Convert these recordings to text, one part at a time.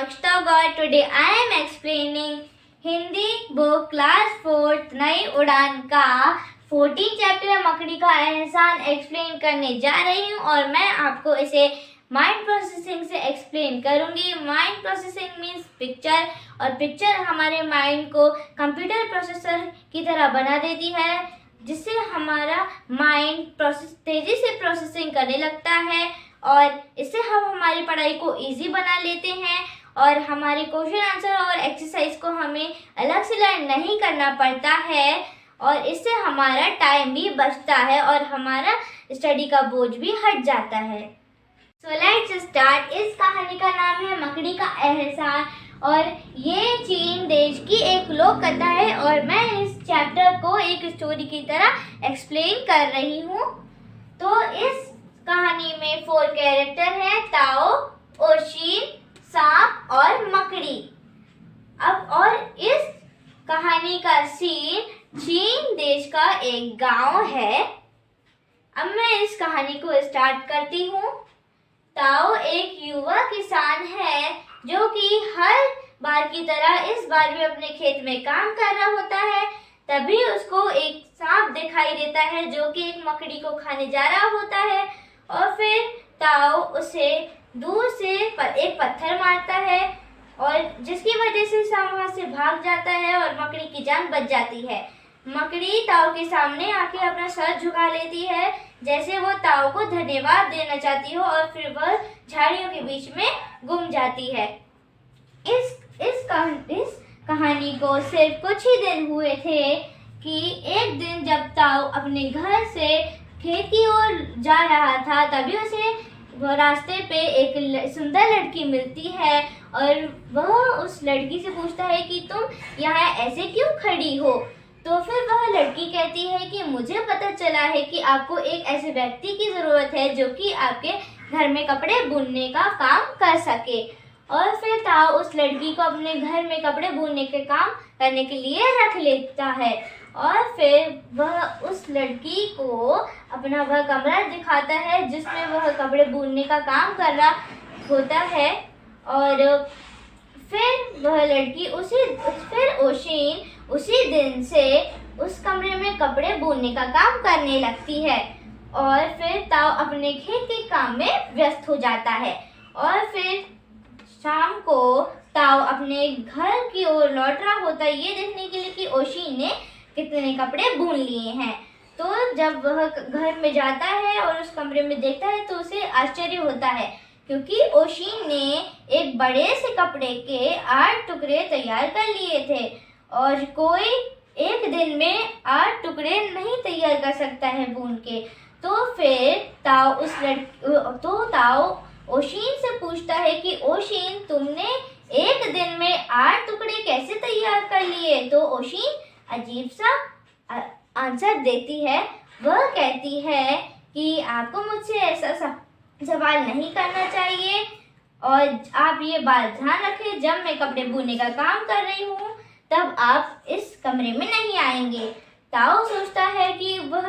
Akshita God. Today I am explaining Hindi book class 4 नई उड़ान का 14 चैप्टर मकड़ी का एहसान एक्सप्लेन करने जा रही हूँ और मैं आपको इसे माइंड प्रोसेसिंग से एक्सप्लेन करूँगी। माइंड प्रोसेसिंग मीन्स पिक्चर, और पिक्चर हमारे माइंड को कंप्यूटर प्रोसेसर की तरह बना देती है, जिससे हमारा माइंड तेज़ी से प्रोसेसिंग करने लगता है और इससे हम हमारी पढ़ाई को इजी बना लेते हैं और हमारे क्वेश्चन आंसर और एक्सरसाइज को हमें अलग से लर्न नहीं करना पड़ता है और इससे हमारा टाइम भी बचता है और हमारा स्टडी का बोझ भी हट जाता है। So let's start. इस कहानी का नाम है मकड़ी का एहसान और ये चीन देश की एक लोक कथा है और मैं इस चैप्टर को एक स्टोरी की तरह एक्सप्लेन कर रही हूँ। तो इस कहानी में 4 कैरेक्टर हैं, ताओ, ओशिन, सांप और मकड़ी। अब और इस कहानी का सीन चीन देश का एक गांव है। अब मैं इस कहानी को स्टार्ट करती हूँ। ताओ एक युवा किसान है जो कि हर बार की तरह इस बार भी अपने खेत में काम कर रहा होता है। तभी उसको एक सांप दिखाई देता है जो कि एक मकड़ी को खाने जा रहा होता है और फिर ताओ उसे दूर से एक पत्थर मारता है और जिसकी वजह से सांप वहां से भाग जाता है और मकड़ी की जान बच जाती है। मकड़ी ताओ के सामने आके अपना सर झुका लेती है जैसे वो ताओ को धन्यवाद देना चाहती हो और फिर वह झाड़ियों के बीच में गुम जाती है। इस कहानी को सिर्फ कुछ ही दिन हुए थे कि एक दिन जब ताओ अपने घर से खेत की ओर जा रहा था, तभी उसे वो रास्ते पे एक सुंदर लड़की मिलती है और वह उस लड़की से पूछता है कि तुम यहाँ ऐसे क्यों खड़ी हो। तो फिर वह लड़की कहती है कि मुझे पता चला है कि आपको एक ऐसे व्यक्ति की ज़रूरत है जो कि आपके घर में कपड़े बुनने का काम कर सके। और फिर ताओ उस लड़की को अपने घर में कपड़े बुनने के काम करने के लिए रख लेता है और फिर वह उस लड़की को अपना वह कमरा दिखाता है जिसमें वह कपड़े बुनने का काम कर रहा होता है। और फिर वह लड़की फिर ओशिन उसी दिन से उस कमरे में कपड़े बुनने का काम करने लगती है और फिर ताओ अपने खेत के काम में व्यस्त हो जाता है। और फिर शाम को ताओ अपने घर की ओर लौट रहा होता है ये देखने के लिए कि ओशिन ने कितने कपड़े बुन लिए हैं। तो जब वह घर में जाता है और उस कमरे में देखता है तो उसे आश्चर्य होता है क्योंकि ओशिन ने एक बड़े से कपड़े के 8 टुकड़े तैयार कर लिए थे और कोई एक दिन में 8 टुकड़े नहीं तैयार कर सकता है बुन के। तो फिर ताओ ओशिन से पूछता है कि ओशिन तुमने एक दिन में 8 टुकड़े कैसे तैयार कर लिए। तो ओशिन अजीब सा आंसर देती है। वह कहती है कि आपको मुझसे ऐसा सवाल नहीं करना चाहिए और आप ये बात ध्यान रखें, जब मैं कपड़े बुनने का काम कर रही हूँ तब आप इस कमरे में नहीं आएंगे। ताओ सोचता है कि वह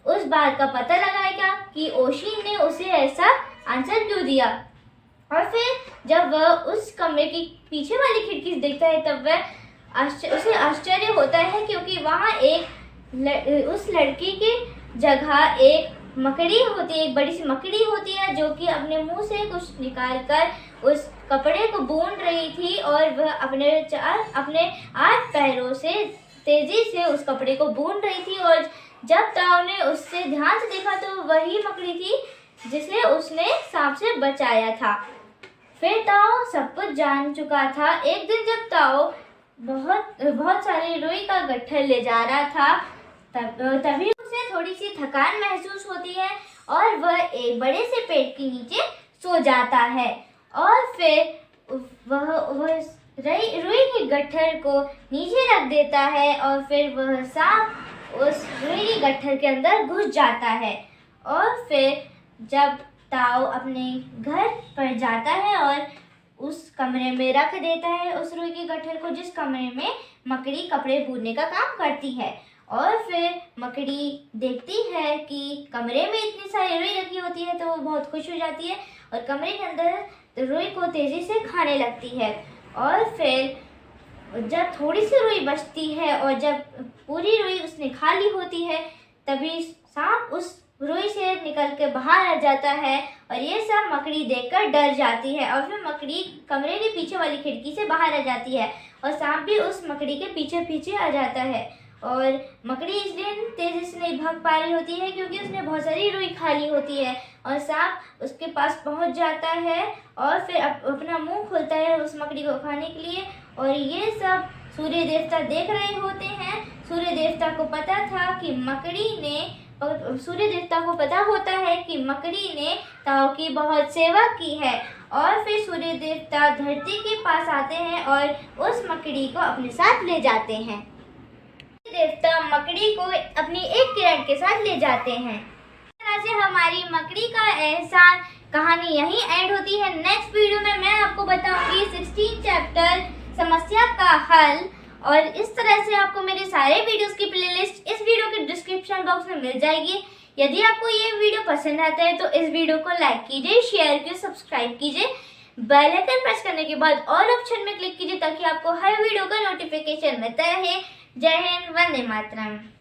उस बात का पता लगाएगा कि ओशिन ने उसे ऐसा आंसर क्यों दिया। और फिर जब वह उस कमरे की पीछे वाली खिड़की से देखता है तब उसे आश्चर्य होता है क्योंकि वहाँ उस लड़की की जगह एक मकड़ी होती है, एक बड़ी सी मकड़ी होती है जो कि अपने मुंह से कुछ निकाल कर उस कपड़े को बुन रही थी और वह अपने 8 पैरों से तेजी से उस कपड़े को बुन रही थी। और जब ताओ ने उससे ध्यान से देखा तो वही मकड़ी थी जिसे उसने सांप से बचाया था। फिर ताओ सब कुछ जान चुका था। एक दिन जब ताओ बहुत सारे रुई का गट्ठर ले जा रहा था तभी उसे थोड़ी सी थकान महसूस होती है और वह एक बड़े से पेड़ के नीचे सो जाता है और फिर वह रुई के गट्ठर को नीचे रख देता है और फिर वह सांप उस रुई के गट्ठर के अंदर घुस जाता है। और फिर जब ताओ अपने घर पर जाता है और उस कमरे में रख देता है उस रुई के गट्ठर को जिस कमरे में मकड़ी कपड़े बुनने का काम करती है। और फिर मकड़ी देखती है कि कमरे में इतनी सारी रुई रखी होती है तो वो बहुत खुश हो जाती है और कमरे के अंदर रुई को तेजी से खाने लगती है। और फिर जब थोड़ी सी रुई बचती है और जब पूरी रुई उसने खा ली होती है, तभी सांप उस रुई से निकल के बाहर आ जाता है और ये सब मकड़ी देखकर डर जाती है और फिर मकड़ी कमरे के पीछे वाली खिड़की से बाहर आ जाती है और सांप भी उस मकड़ी के पीछे पीछे आ जाता है। और मकड़ी इसलिए तेजी से नहीं भाग पा रही होती है क्योंकि उसने बहुत सारी रुई खा ली होती है और सांप उसके पास पहुंच जाता है और फिर अपना मुंह खोलता है उस मकड़ी को खाने के लिए। और ये सब सूर्य देवता देख रहे होते हैं। सूर्य देवता को पता होता है कि मकड़ी ने ताऊ की बहुत सेवा की है और फिर सूर्य देवता धरती के पास आते हैं और उस मकड़ी को अपने साथ ले जाते हैं। देवता मकड़ी को अपनी एक किरण के साथ ले जाते हैं। इस तरह से हमारी मकड़ी का एहसान कहानी यहीं एंड होती है। नेक्स्ट वीडियो में मैं आपको बताऊंगी 16 चैप्टर समस्या का हल। और इस तरह से आपको मेरे सारे वीडियोस की प्लेलिस्ट इस वीडियो के डिस्क्रिप्शन बॉक्स में मिल जाएगी। यदि आपको ये वीडियो पसंद आता है तो इस वीडियो को लाइक कीजिए, शेयर कीजिए, सब्सक्राइब कीजिए। बेल आइकन प्रेस करने के बाद ऑल ऑप्शन में क्लिक कीजिए ताकि आपको हर वीडियो का नोटिफिकेशन मिलता रहे। जय हिंद, वंदे मातरम।